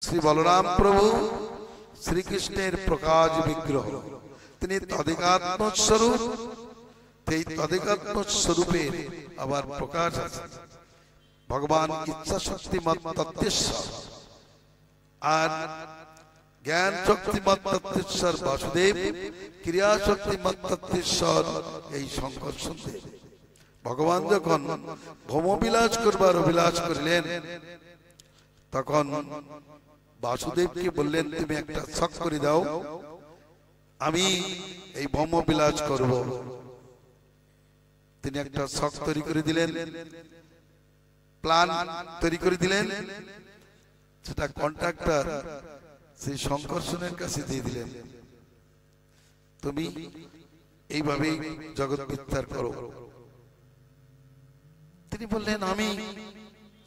শ্রী বলরাম প্রভু শ্রীকৃষ্ণের প্রকাশ বিগ্রহ, তিনি তদেকাত্ম স্বরূপ। এই তদেকাত্ম স্বরূপের আবার প্রকাশ আছে। ভগবান ইচ্ছা শক্তিমৎ তত্ত্বেশ্বর আর জ্ঞান শক্তিমৎ তত্ত্বেশ্বর বাসুদেব, ক্রিয়া শক্তিমৎ তত্ত্বেশ্বর এই শঙ্কর্ষণ দেব। ভগবান যখন ভৌমবিলাস করবার অভিলাষ করিলেন, তখন বাসুদেবকে বললেন, তুমি একটা শখ করে দাও, আমি এই ভৌমবিলাস করব। তিনি একটা শখ তৈরি করে দিলেন, প্ল্যান তৈরি করে দিলেন। সেটা কন্ট্রাক্টর সেই শঙ্কর্ষণের কাছে দিয়ে দিলেন, তুমি এইভাবে জগৎ বিস্তার করো। তিনি বললেন, আমি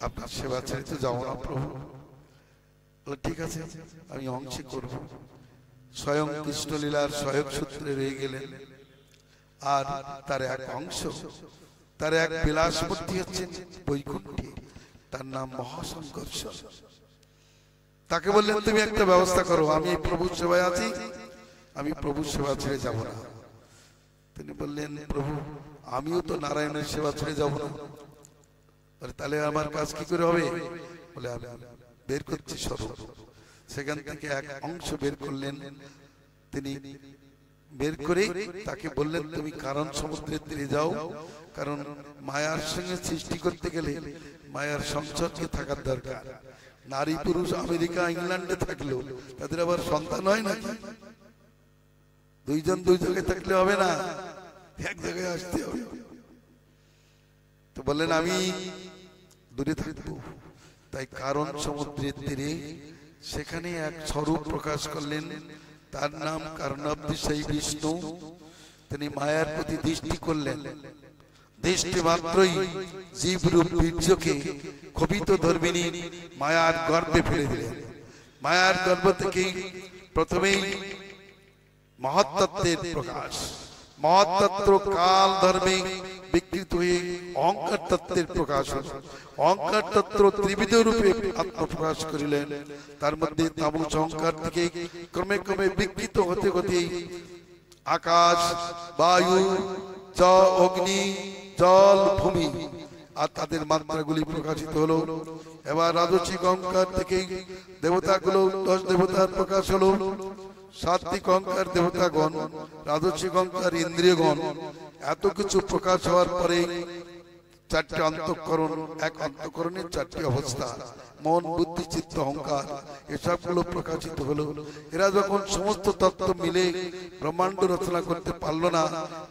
আপনার সেবা ছেড়ে তো যাবো না প্রভু। ঠিক আছে, আমি অংশে করব। স্বয়ং কৃষ্ণলীলার সহায়ক সূত্রে রয়ে গেলেন। আর তার এক অংশ, তার এক বিলাসমূর্তি হচ্ছেন বৈকুণ্ঠে, তার নাম মহাশঙ্কর্ষণ। তাকে বললেন, তুমি একটা ব্যবস্থা করো, আমি প্রভুর সেবায় আছি, আমি প্রভুর সেবা ছেড়ে যাব না। তিনি বললেন, প্রভু আমিও তো নারায়ণের সেবা ছেড়ে যাব না। তাহলে আমার কাজ কি করে হবে? বলে, আমি বের করছি স্বরূপ। সেখান থেকে এক অংশ বের করলেন। তিনি বের করে তাকে বললেন, তুমি কারণ সমুদ্রের তীরে যাও, কারণ মায়ার সঙ্গে সৃষ্টি করতে গেলে মায়ার সংসর্গে থাকার দরকার। নারী পুরুষ আমেরিকা ইংল্যান্ডে থাকলেও তাদের আবার সন্তান হয় নাকি? দুইজন দুই জায়গায় থাকলে হবে না, এক জায়গায় আসতে হবে। তো বললেন, আমি দূরে থাকবো। তাই কারণ সমুদ্রের তীরে সেখানে এক স্বরূপ প্রকাশ করলেন, তার নাম কারণাবধি বিষ্ণু। তিনি মায়ার প্রতি দৃষ্টি করলেন, দৃষ্টি মাত্রই জীবরূপ বীর্যকে ক্ষোভিত ধর্মিনী মায়ার গর্ভে ফেলে দিলেন। মায়ার গর্ভ থেকেই প্রথমেই মহত্তত্ত্বের প্রকাশ। মহত্তত্ত্ব কাল ধর্মে বিকৃত হয়ে অহংকার তত্ত্বের প্রকাশ হল। অহংকার তত্ত্ব ত্রিবিধ রূপে আত্মপ্রকাশ করিলেন। তার মধ্যে তামস অহংকার থেকে ক্রমে ক্রমে বিকৃত হতে হতে আকাশ, বায়ু, অগ্নি, জল, ভূমি আর তাদের মাত্রাগুলি প্রকাশিত হলো। এবার রাজসিক অহংকার থেকে দেবতাগুলো 10 দেবতার প্রকাশ হলো। সাত্বিক অহংকার দেবতাগণ, রাজসিক অহংকার ইন্দ্রিয়গণ। এত কিছু প্রকাশ হওয়ার পরে 4টে অন্তঃকরণ, এক অন্তঃকরণের 4টি অবস্থা, মন, বুদ্ধি, চিত্ত, অহংকার, এসবগুলো প্রকাশিত হলো। এরা যখন সমস্ত তত্ত্ব মিলে ব্রহ্মাণ্ড রচনা করতে পারল না,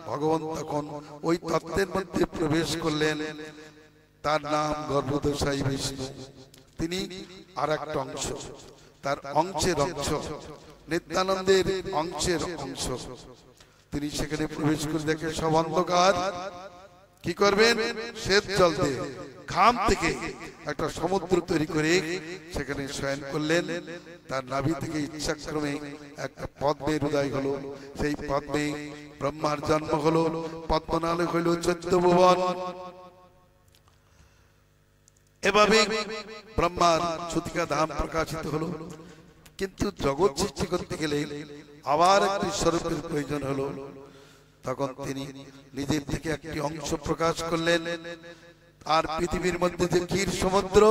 ভগবান তখন ওই তত্ত্বের মধ্যে প্রবেশ করলেন। তার নাম গর্ভদোষাই বিষ্ণু। তিনি আর একটা অংশ, তার অংশের অংশ, নিত্যানন্দের অংশের অংশ। তিনি সেখানে প্রবেশ করে দেখে সব অন্ধকার। কি করবেন? শ্বেত জল দিয়ে ঘাম থেকে একটা সমুদ্র তৈরি করে সেখানে শয়ন করলেন। তার নাভি থেকে ইচ্ছাক্রমে একটা পদ্মের উদয় হলো। সেই পদ্মে ব্রহ্মার জন্ম হলো। পদ্মনালে হইল 14 ভুবন। এভাবে ব্রহ্মার সুতিকা ধাম প্রকাশিত হলো। কিন্তু জগৎ সৃষ্টি করতে গেলে আবার একটি স্বরূপের প্রয়োজন হলো। তখন তিনি নিজের থেকে একটি অংশ প্রকাশ করলেন। আর পৃথিবীর মধ্যে যে ক্ষীর সমুদ্র,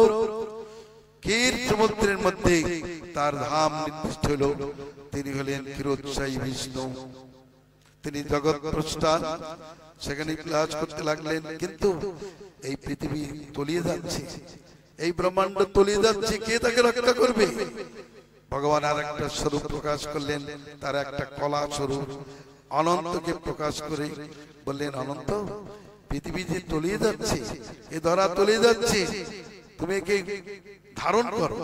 ক্ষীর সমুদ্রের মধ্যে তার ধাম নির্দিষ্ট হলো। তিনি হলেন ক্ষীরোৎসাহী বিষ্ণু। তিনি জগৎ স্রষ্টা। সেখানে বিলাস করতে লাগলেন। কিন্তু এই পৃথিবী তলিয়ে যাচ্ছে, এই ব্রহ্মাণ্ড তলিয়ে যাচ্ছে, কে তাকে রক্ষা করবে? ভগবান আর একটা স্বরূপ প্রকাশ করলেন, তার একটা কলা স্বরূপ অনন্তকে প্রকাশ করে বললেন, অনন্ত, পৃথিবী যে তলিয়ে যাচ্ছে, এ ধরা তলিয়ে যাচ্ছে, তুমি একে ধারণ করো।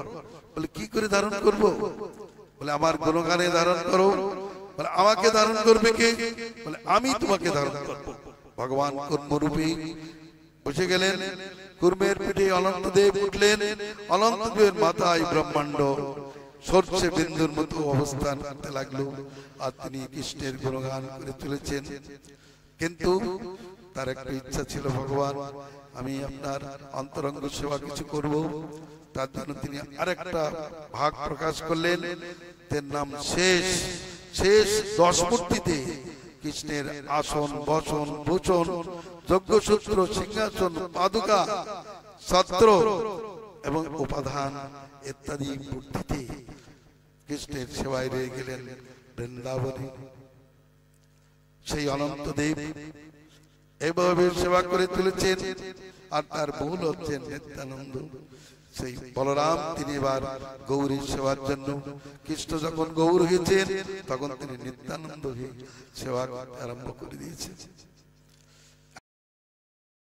বলে, কি করে ধারণ করব? বলে, আমার গুণগানে ধারণ করো। বলে, আমাকে ধারণ করবে কে? বলে, আমি তোমাকে ধারণ করব। ভগবান কর্মরূপে বসে গেলেন। কুর্মের পিঠে অনন্তদেব উঠলেন। অনন্তদেবের মাথায় ব্রহ্মাণ্ড সর্ষে বিন্দুর মতো অবস্থান করতে লাগলো। আর তিনি কৃষ্ণের গুণগান করে চলেছেন। কিন্তু তার একটা ইচ্ছা ছিল, ভগবান আমি আপনার অন্তরঙ্গ সেবা কিছু করব। তার জন্য তিনি আরেকটা ভাগ প্রকাশ করলেন, তার নাম শেষ। শেষ 10 মূর্তিতে কৃষ্ণের আসন, বসন, ভূষণ, যজ্ঞসূত্র, সিংহাসন, পাদুকা, ছত্র এবং উপাদান ইত্যাদি মূর্তিতে কৃষ্ণের সেবায় রয়ে গেলেন বৃন্দাবনে। সেই অনন্ত দেব এইভাবে সেবা করে তুলেছেন। আর তার মূল হচ্ছেন নিত্যানন্দ। সেই বলরাম তিনি এবার গৌরীর সেবার জন্য, কৃষ্ণ যখন গৌর হয়েছেন তখন তিনি নিত্যানন্দ হয়ে সেবা আরম্ভ করে দিয়েছেন।